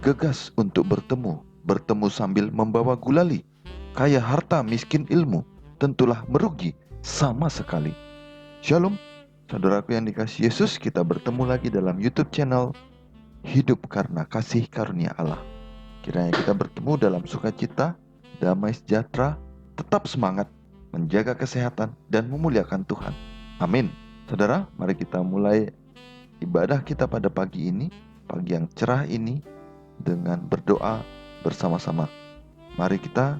bergegas untuk bertemu sambil membawa gulali. Kaya harta miskin ilmu, tentulah merugi sama sekali. Shalom, saudaraku yang dikasihi Yesus, kita bertemu lagi dalam YouTube channel Hidup Karena Kasih Karunia Allah. Kiranya kita bertemu dalam sukacita, damai sejahtera, tetap semangat, menjaga kesehatan, dan memuliakan Tuhan. Amin. Saudara, mari kita mulai ibadah kita pada pagi ini, pagi yang cerah ini, dengan berdoa bersama-sama. Mari kita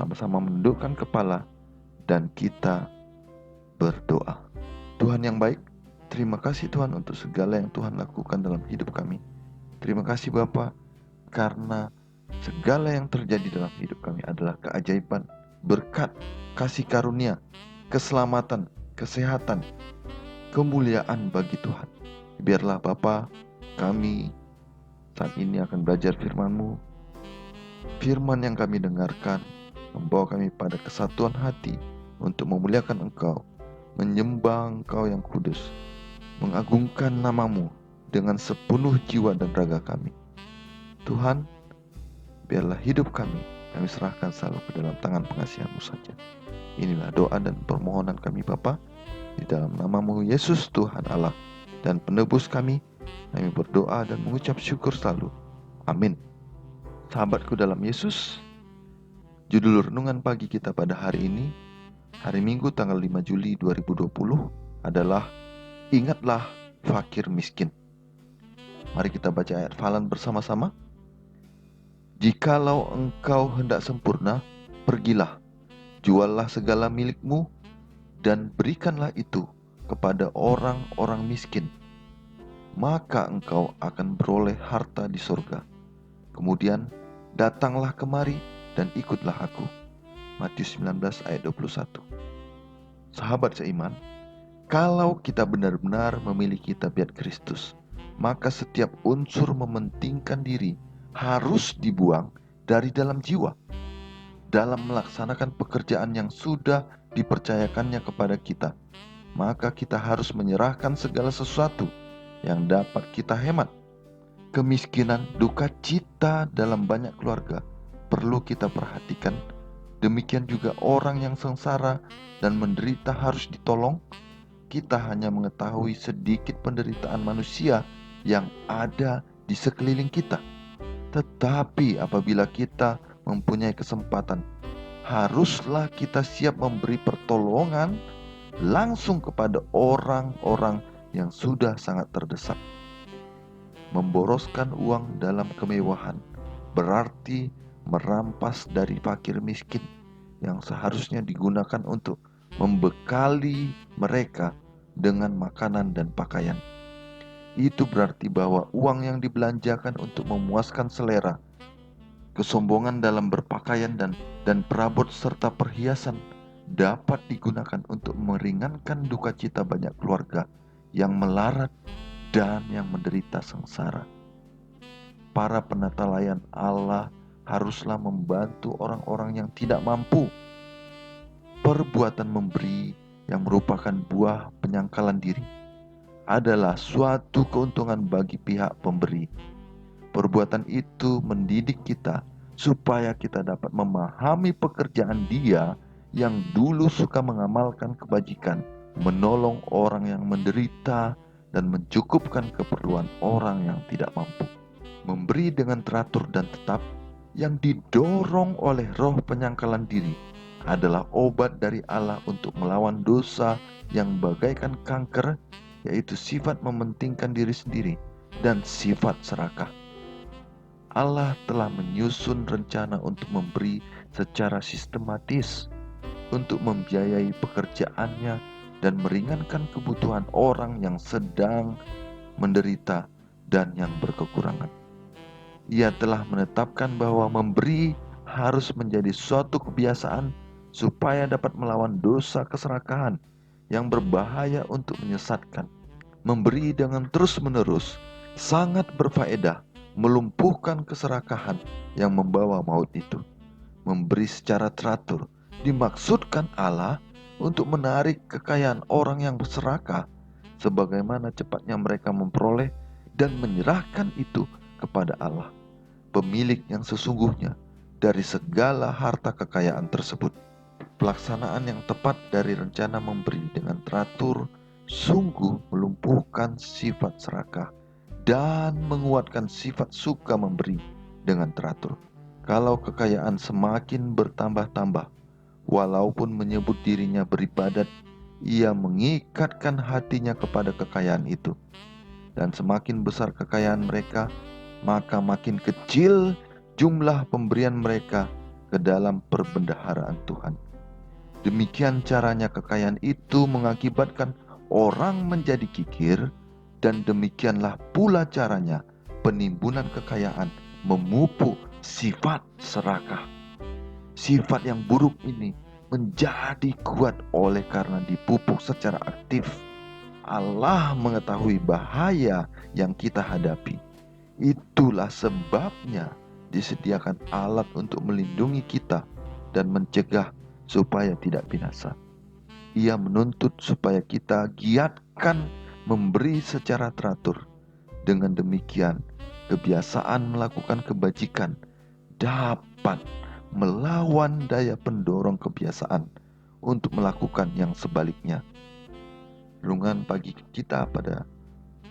sama-sama menundukkan kepala dan kita berdoa. Tuhan yang baik, terima kasih Tuhan untuk segala yang Tuhan lakukan dalam hidup kami. Terima kasih Bapa, karena segala yang terjadi dalam hidup kami adalah keajaiban, berkat, kasih karunia, keselamatan, kesehatan, kemuliaan bagi Tuhan. Biarlah Bapa, kami saat ini akan belajar firman-Mu. Firman yang kami dengarkan membawa kami pada kesatuan hati untuk memuliakan Engkau, menyembah Engkau yang kudus, mengagungkan nama-Mu dengan sepenuh jiwa dan raga kami. Tuhan, biarlah hidup kami serahkan selalu ke dalam tangan pengasihan-Mu saja. Inilah doa dan permohonan kami Bapa, di dalam nama-Mu Yesus Tuhan Allah dan penebus kami berdoa dan mengucap syukur selalu. Amin. Sahabatku dalam Yesus, judul renungan pagi kita pada hari ini, hari Minggu tanggal 5 Juli 2020 adalah Ingatlah Fakir Miskin. Mari kita baca ayat hafalan bersama-sama. Jikalau engkau hendak sempurna, pergilah, juallah segala milikmu dan berikanlah itu kepada orang-orang miskin. Maka engkau akan beroleh harta di surga. Kemudian datanglah kemari dan ikutlah aku. Matius 19 ayat 21. Sahabat seiman, kalau kita benar-benar memiliki tabiat Kristus, maka setiap unsur mementingkan diri harus dibuang dari dalam jiwa. Dalam melaksanakan pekerjaan yang sudah dipercayakannya kepada kita, maka kita harus menyerahkan segala sesuatu yang dapat kita hemat. Kemiskinan, duka cita dalam banyak keluarga perlu kita perhatikan. Demikian juga orang yang sengsara dan menderita harus ditolong. Kita hanya mengetahui sedikit penderitaan manusia yang ada di sekeliling kita. Tetapi apabila kita mempunyai kesempatan, haruslah kita siap memberi pertolongan langsung kepada orang-orang yang sudah sangat terdesak. Memboroskan uang dalam kemewahan berarti merampas dari fakir miskin yang seharusnya digunakan untuk membekali mereka dengan makanan dan pakaian. Itu berarti bahwa uang yang dibelanjakan untuk memuaskan selera, kesombongan dalam berpakaian dan perabot serta perhiasan dapat digunakan untuk meringankan duka cita banyak keluarga yang melarat dan yang menderita sengsara. Para penata layan Allah haruslah membantu orang-orang yang tidak mampu. Perbuatan memberi yang merupakan buah penyangkalan diri adalah suatu keuntungan bagi pihak pemberi. Perbuatan itu mendidik kita supaya kita dapat memahami pekerjaan Dia yang dulu suka mengamalkan kebajikan, menolong orang yang menderita, dan mencukupkan keperluan orang yang tidak mampu. Memberi dengan teratur dan tetap yang didorong oleh roh penyangkalan diri adalah obat dari Allah untuk melawan dosa yang bagaikan kanker, yaitu sifat mementingkan diri sendiri dan sifat serakah. Allah telah menyusun rencana untuk memberi secara sistematis, untuk membiayai pekerjaannya dan meringankan kebutuhan orang yang sedang menderita dan yang berkekurangan. Ia telah menetapkan bahwa memberi harus menjadi suatu kebiasaan supaya dapat melawan dosa keserakahan yang berbahaya untuk menyesatkan. Memberi dengan terus-menerus sangat berfaedah melumpuhkan keserakahan yang membawa maut itu. Memberi secara teratur dimaksudkan Allah untuk menarik kekayaan orang yang berserakah, sebagaimana cepatnya mereka memperoleh dan menyerahkan itu kepada Allah. pemilik yang sesungguhnya dari segala harta kekayaan tersebut. Pelaksanaan yang tepat dari rencana memberi dengan teratur sungguh melumpuhkan sifat serakah dan menguatkan sifat suka memberi dengan teratur. Kalau kekayaan semakin bertambah-tambah, walaupun menyebut dirinya beribadat, ia mengikatkan hatinya kepada kekayaan itu. Dan semakin besar kekayaan mereka, maka makin kecil jumlah pemberian mereka ke dalam perbendaharaan Tuhan. Demikian caranya kekayaan itu mengakibatkan orang menjadi kikir, dan demikianlah pula caranya penimbunan kekayaan memupuk sifat serakah. Sifat yang buruk ini menjadi kuat oleh karena dipupuk secara aktif. Allah mengetahui bahaya yang kita hadapi. Itulah sebabnya disediakan alat untuk melindungi kita dan mencegah supaya tidak binasa. Ia menuntut supaya kita giatkan memberi secara teratur. Dengan demikian, kebiasaan melakukan kebajikan dapat melawan daya pendorong kebiasaan untuk melakukan yang sebaliknya. Renungan pagi kita pada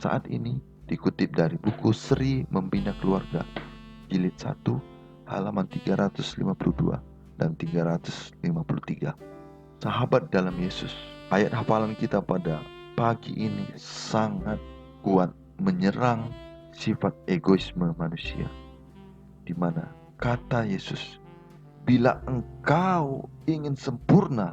saat ini dikutip dari buku Seri Membina Keluarga, jilid 1, halaman 352 dan 353. Sahabat dalam Yesus, ayat hafalan kita pada pagi ini sangat kuat menyerang sifat egoisme manusia, di mana kata Yesus, bila engkau ingin sempurna,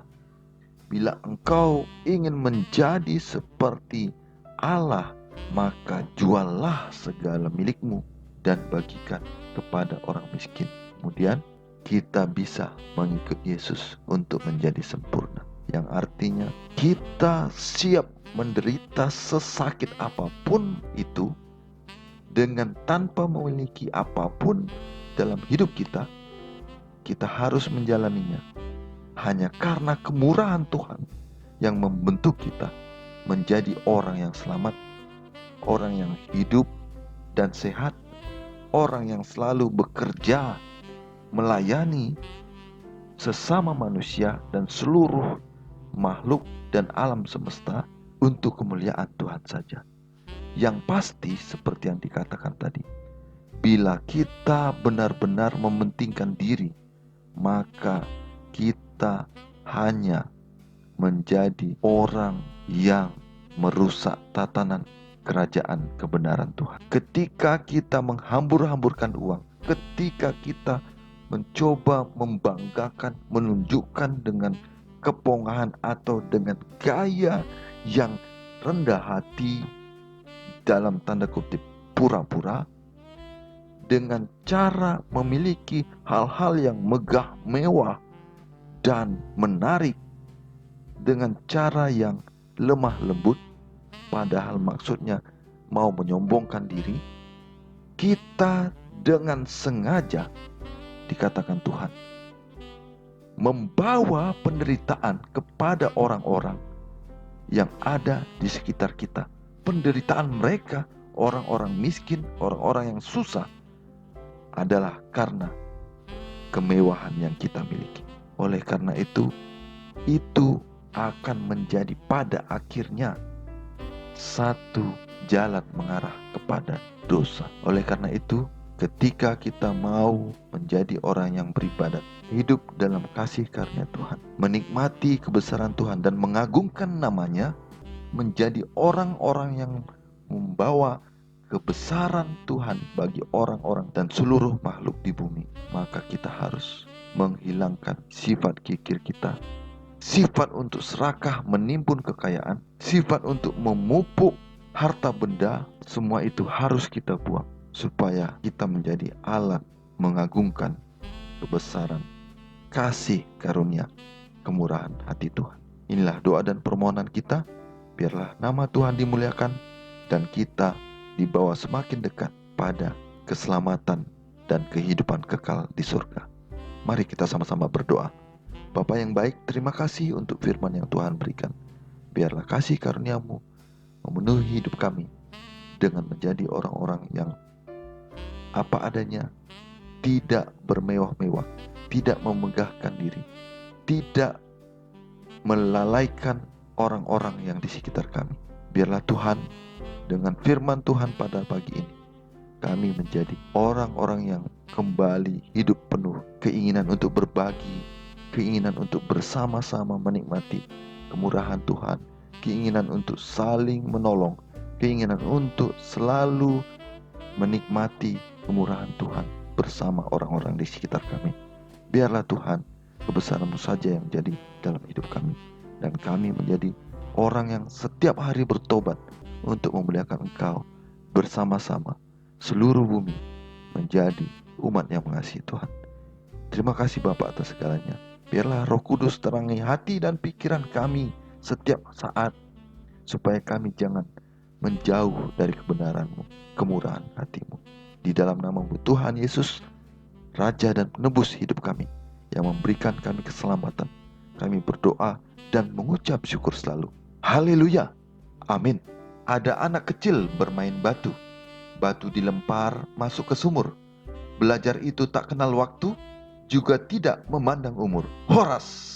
bila engkau ingin menjadi seperti Allah, maka juallah segala milikmu dan bagikan kepada orang miskin. Kemudian kita bisa mengikut Yesus untuk menjadi sempurna, yang artinya kita siap menderita sesakit apapun itu, dengan tanpa memiliki apapun dalam hidup kita. Kita harus menjalaninya hanya karena kemurahan Tuhan yang membentuk kita menjadi orang yang selamat, orang yang hidup dan sehat, orang yang selalu bekerja melayani sesama manusia dan seluruh makhluk dan alam semesta untuk kemuliaan Tuhan saja. Yang pasti seperti yang dikatakan tadi, bila kita benar-benar mementingkan diri, maka kita hanya menjadi orang yang merusak tatanan kerajaan kebenaran Tuhan. Ketika kita menghambur-hamburkan uang, ketika kita mencoba membanggakan, menunjukkan dengan kepongahan atau dengan gaya yang rendah hati, dalam tanda kutip pura-pura, dengan cara memiliki hal-hal yang megah, mewah, dan menarik, dengan cara yang lemah lembut, padahal maksudnya mau menyombongkan diri, kita dengan sengaja, dikatakan Tuhan, membawa penderitaan kepada orang-orang yang ada di sekitar kita. Penderitaan mereka, orang-orang miskin, orang-orang yang susah, adalah karena kemewahan yang kita miliki. Oleh karena itu akan menjadi pada akhirnya satu jalan mengarah kepada dosa. Oleh karena itu, ketika kita mau menjadi orang yang beribadat, hidup dalam kasih karunia Tuhan, menikmati kebesaran Tuhan dan mengagungkan namanya, menjadi orang-orang yang membawa kebesaran Tuhan bagi orang-orang dan seluruh makhluk di bumi, maka kita harus menghilangkan sifat kikir kita, sifat untuk serakah menimbun kekayaan, sifat untuk memupuk harta benda. Semua itu harus kita buang supaya kita menjadi alat mengagungkan kebesaran kasih karunia kemurahan hati Tuhan. Inilah doa dan permohonan kita, biarlah nama Tuhan dimuliakan dan kita dibawa semakin dekat pada keselamatan dan kehidupan kekal di surga. Mari kita sama-sama berdoa. Bapa yang baik, terima kasih untuk firman yang Tuhan berikan. Biarlah kasih karunia-Mu memenuhi hidup kami dengan menjadi orang-orang yang apa adanya, tidak bermewah-mewah, tidak memegahkan diri, tidak melalaikan orang-orang yang di sekitar kami. Biarlah Tuhan, dengan firman Tuhan pada pagi ini, kami menjadi orang-orang yang kembali hidup penuh keinginan untuk berbagi, keinginan untuk bersama-sama menikmati kemurahan Tuhan, keinginan untuk saling menolong, keinginan untuk selalu menikmati kemurahan Tuhan bersama orang-orang di sekitar kami. Biarlah Tuhan, kebesaran-Mu saja yang jadi dalam hidup kami, dan kami menjadi orang yang setiap hari bertobat untuk memuliakan Engkau bersama-sama seluruh bumi menjadi umat yang mengasihi Tuhan. Terima kasih Bapa atas segalanya. Biarlah Roh Kudus terangi hati dan pikiran kami setiap saat, supaya kami jangan menjauh dari kebenaran-Mu, kemurahan hati-Mu. Di dalam nama-Mu Tuhan Yesus, Raja dan Penebus hidup kami, yang memberikan kami keselamatan, kami berdoa dan mengucap syukur selalu. Haleluya, amin. Ada anak kecil bermain batu. Batu dilempar masuk ke sumur. Belajar itu tak kenal waktu, juga tidak memandang umur. Horas!